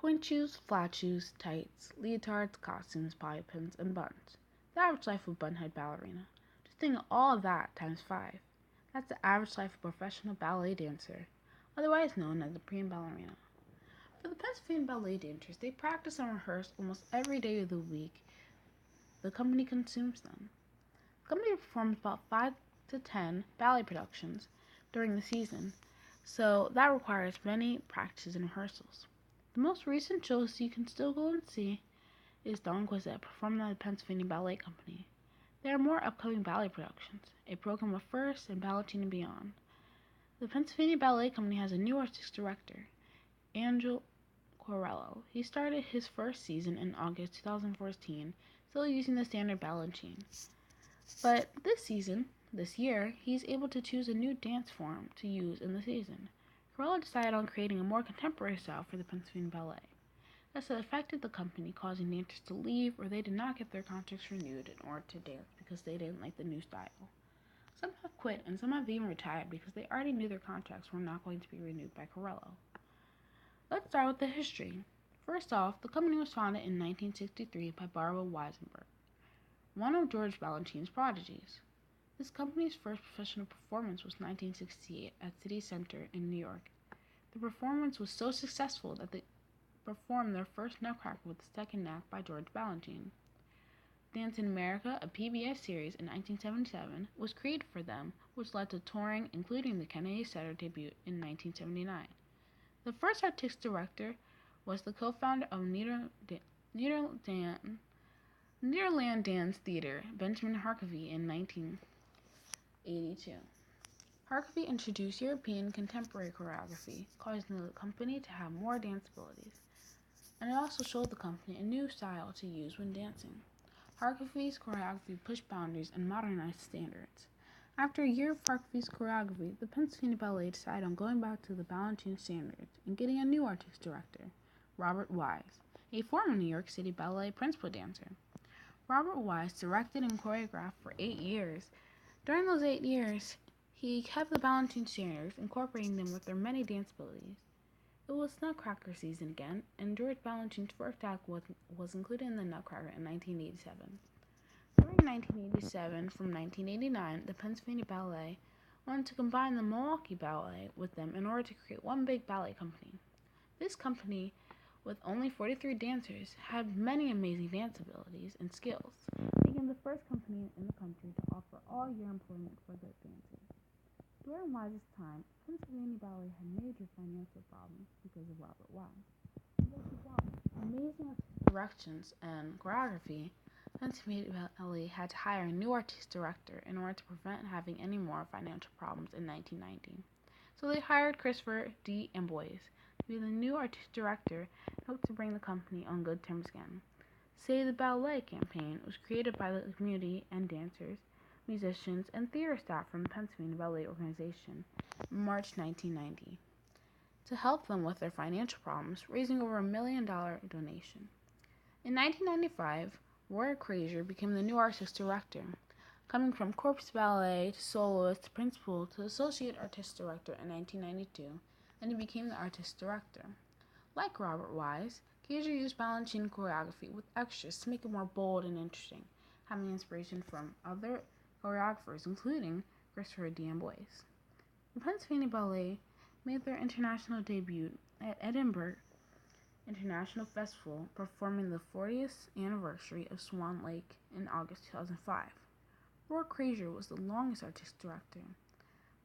Point shoes, flat shoes, tights, leotards, costumes, bobby pins, and buns. The average life of a bunhead ballerina. Just think of all of that times 5. That's the average life of a professional ballet dancer, otherwise known as a prima ballerina. For the Pennsylvania ballet dancers, they practice and rehearse almost every day of the week the company consumes them. The company performs about 5 to 10 ballet productions during the season, so that requires many practices and rehearsals. The most recent shows you can still go and see is Don Quixote, performed by the Pennsylvania Ballet Company. There are more upcoming ballet productions, A Program of First and Balletine and Beyond. The Pennsylvania Ballet Company has a new artistic director, Angel Corello. He started his first season in August 2014, still using the standard Balletine. But this year, he's able to choose a new dance form to use in the season. Corello decided on creating a more contemporary style for the Pennsylvania Ballet. This affected the company, causing dancers to leave or they did not get their contracts renewed in order to dance because they didn't like the new style. Some have quit and some have even retired because they already knew their contracts were not going to be renewed by Corello. Let's start with the history. First off, the company was founded in 1963 by Barbara Weisenberg, one of George Balanchine's prodigies. This company's first professional performance was 1968 at City Center in New York. The performance was so successful that they performed their first Nutcracker with the second act by George Balanchine. Dance in America, a PBS series in 1977, was created for them, which led to touring, including the Kennedy Center debut in 1979. The first artistic director was the co-founder of Nederland Dance Theater, Benjamin Harkavy, in 1982. Harkavy introduced European contemporary choreography, causing the company to have more dance abilities, and it also showed the company a new style to use when dancing. Harkavy's choreography pushed boundaries and modernized standards. After a year of Harkavy's choreography, the Pennsylvania Ballet decided on going back to the Balanchine standards and getting a new artistic director, Robert Wise, a former New York City Ballet principal dancer. Robert Wise directed and choreographed for 8 years. During those 8 years, he kept the Balanchine standards, incorporating them with their many dance abilities. It was Nutcracker season again, and George Balanchine's first act was included in the Nutcracker in 1987. During 1987 from 1989, the Pennsylvania Ballet wanted to combine the Milwaukee Ballet with them in order to create one big ballet company. This company, with only 43 dancers, had many amazing dance abilities and skills, making the first company in the country to offer all-year employment for their dancers. During Wise's time, Pennsylvania Ballet had major financial problems because of Robert Wise. Because he brought amazing artistic directions and choreography, Pennsylvania Ballet had to hire a new artistic director in order to prevent having any more financial problems in 1990. So they hired Christopher D. Amboise to be the new artistic director and hoped to bring the company on good terms again. Save the Ballet campaign was created by the community and dancers, musicians, and theater staff from the Pennsylvania Ballet Organization in March 1990 to help them with their financial problems, raising over $1 million donation. In 1995, Roy Krazier became the new artistic director, coming from corpus ballet to soloist to principal to associate artistic director in 1992, and he became the artistic director. Like Robert Wise, Krazier used Balanchine choreography with extras to make it more bold and interesting, having inspiration from other choreographers, including Christopher D. Amboise. The Pennsylvania Ballet made their international debut at Edinburgh International Festival, performing the 40th anniversary of Swan Lake in August 2005. Roy Krazier was the longest artistic director,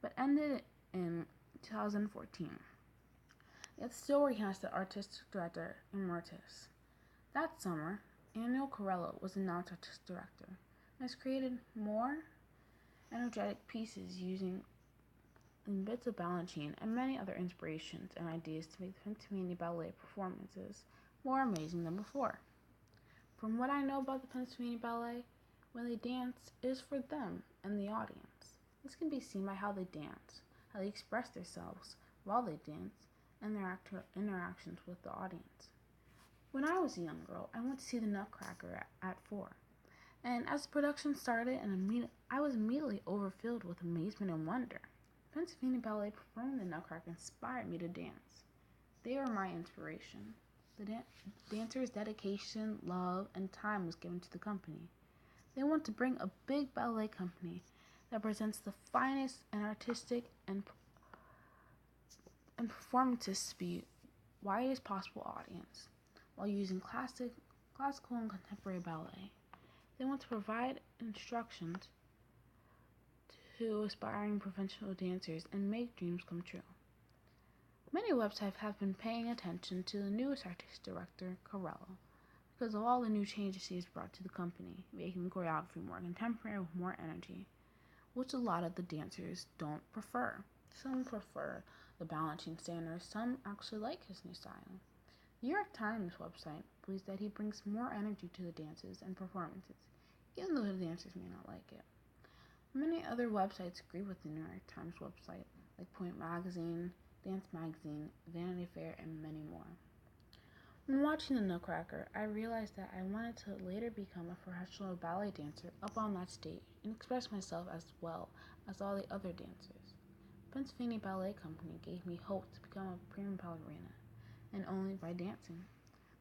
but ended in 2014. Yet still working as the artistic director emeritus. That summer, Angel Corello was announced artistic director and has created more energetic pieces using bits of Balanchine and many other inspirations and ideas to make the Pennsylvania Ballet performances more amazing than before. From what I know about the Pennsylvania Ballet, when they dance, it is for them and the audience. This can be seen by how they dance, how they express themselves while they dance, and their interactions with the audience. When I was a young girl, I went to see the Nutcracker at 4. And as the production started, I was immediately overfilled with amazement and wonder. Pennsylvania Ballet performing the Nutcracker inspired me to dance. They were my inspiration. The dancers' dedication, love, and time was given to the company. They want to bring a big ballet company that presents the finest and artistic and performances to be widest possible audience, while using classical and contemporary ballet. They want to provide instructions to aspiring professional dancers and make dreams come true. Many websites have been paying attention to the newest artistic director, Corella, because of all the new changes he has brought to the company, making the choreography more contemporary with more energy, which a lot of the dancers don't prefer. Some prefer the balancing standards, some actually like his new style. The New York Times website believes that he brings more energy to the dances and performances, even though the dancers may not like it. Many other websites agree with the New York Times website, like Point Magazine, Dance Magazine, Vanity Fair, and many more. When watching The Nutcracker, I realized that I wanted to later become a professional ballet dancer up on that stage and express myself as well as all the other dancers. Pennsylvania Ballet Company gave me hope to become a prima ballerina, and only by dancing.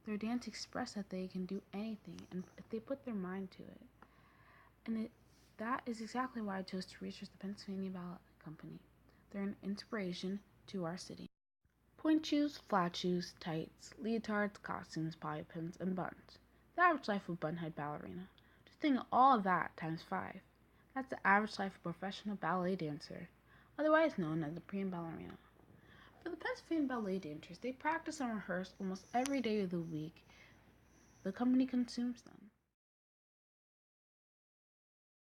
Their dance expressed that they can do anything and if they put their mind to it. That is exactly why I chose to research the Pennsylvania Ballet Company. They're an inspiration to our city. Point shoes, flat shoes, tights, leotards, costumes, bobby pins, and buns. The average life of a bun-head ballerina. Just think of all of that times 5. That's the average life of a professional ballet dancer, otherwise known as a prima ballerina. For the Pennsylvania ballet dancers, they practice and rehearse almost every day of the week the company consumes them.